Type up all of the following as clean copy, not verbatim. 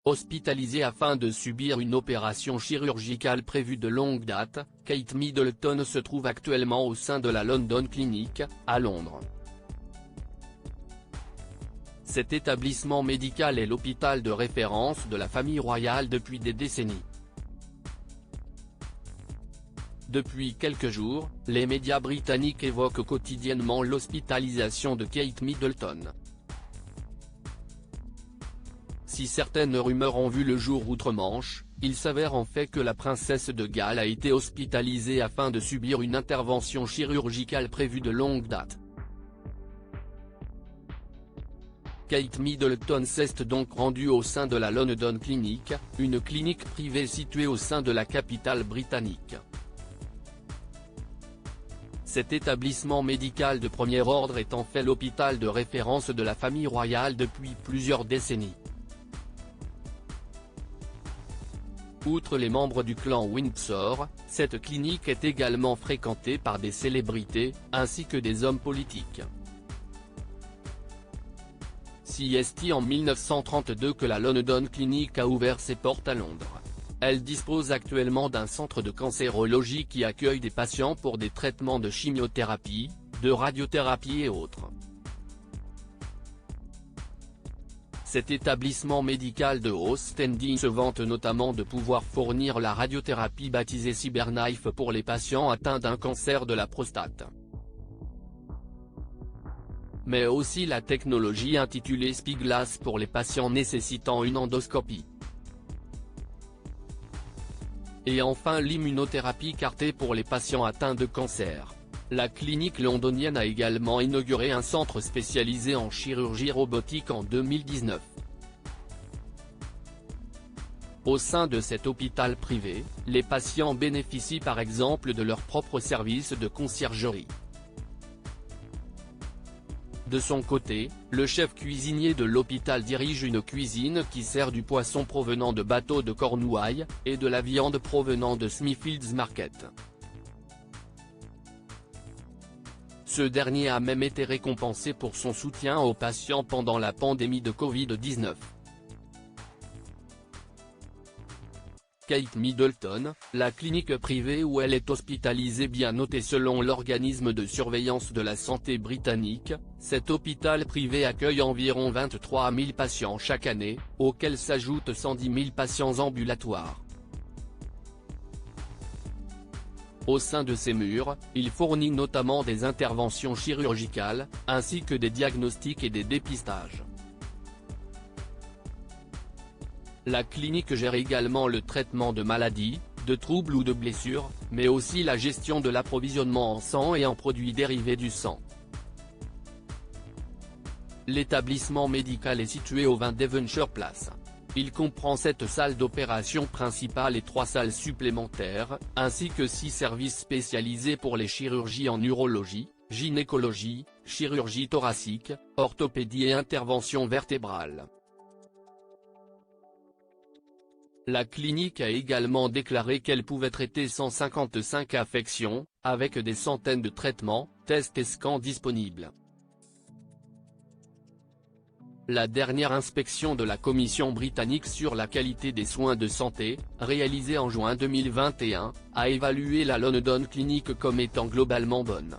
Hospitalisée afin de subir une opération chirurgicale prévue de longue date, Kate Middleton se trouve actuellement au sein de la London Clinic, à Londres. Cet établissement médical est l'hôpital de référence de la famille royale depuis des décennies. Depuis quelques jours, les médias britanniques évoquent quotidiennement l'hospitalisation de Kate Middleton. Si certaines rumeurs ont vu le jour outre-Manche, il s'avère en fait que la princesse de Galles a été hospitalisée afin de subir une intervention chirurgicale prévue de longue date. Kate Middleton s'est donc rendue au sein de la London Clinic, une clinique privée située au sein de la capitale britannique. Cet établissement médical de premier ordre est en fait l'hôpital de référence de la famille royale depuis plusieurs décennies. Outre les membres du clan Windsor, cette clinique est également fréquentée par des célébrités, ainsi que des hommes politiques. C'est en 1932 que la London Clinic a ouvert ses portes à Londres. Elle dispose actuellement d'un centre de cancérologie qui accueille des patients pour des traitements de chimiothérapie, de radiothérapie et autres. Cet établissement médical de haut standing se vante notamment de pouvoir fournir la radiothérapie baptisée CyberKnife pour les patients atteints d'un cancer de la prostate. Mais aussi la technologie intitulée Spyglass pour les patients nécessitant une endoscopie. Et enfin l'immunothérapie CAR-T pour les patients atteints de cancer. La clinique londonienne a également inauguré un centre spécialisé en chirurgie robotique en 2019. Au sein de cet hôpital privé, les patients bénéficient par exemple de leur propre service de conciergerie. De son côté, le chef cuisinier de l'hôpital dirige une cuisine qui sert du poisson provenant de bateaux de Cornouailles, et de la viande provenant de Smithfields Market. Ce dernier a même été récompensé pour son soutien aux patients pendant la pandémie de Covid-19. Kate Middleton, la clinique privée où elle est hospitalisée bien notée selon l'organisme de surveillance de la santé britannique, cet hôpital privé accueille environ 23 000 patients chaque année, auxquels s'ajoutent 110 000 patients ambulatoires. Au sein de ces murs, il fournit notamment des interventions chirurgicales, ainsi que des diagnostics et des dépistages. La clinique gère également le traitement de maladies, de troubles ou de blessures, mais aussi la gestion de l'approvisionnement en sang et en produits dérivés du sang. L'établissement médical est situé au 20 Devonshire Place. Il comprend 7 salles d'opération principales et 3 salles supplémentaires, ainsi que 6 services spécialisés pour les chirurgies en urologie, gynécologie, chirurgie thoracique, orthopédie et intervention vertébrale. La clinique a également déclaré qu'elle pouvait traiter 155 affections, avec des centaines de traitements, tests et scans disponibles. La dernière inspection de la Commission britannique sur la qualité des soins de santé, réalisée en juin 2021, a évalué la London Clinic comme étant globalement bonne.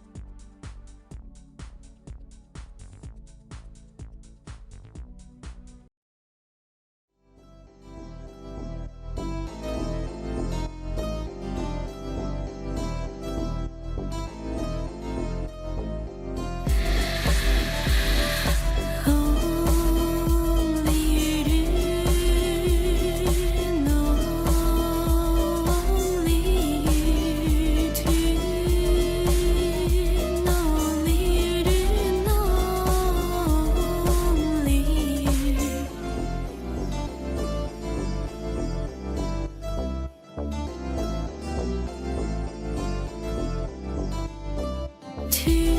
To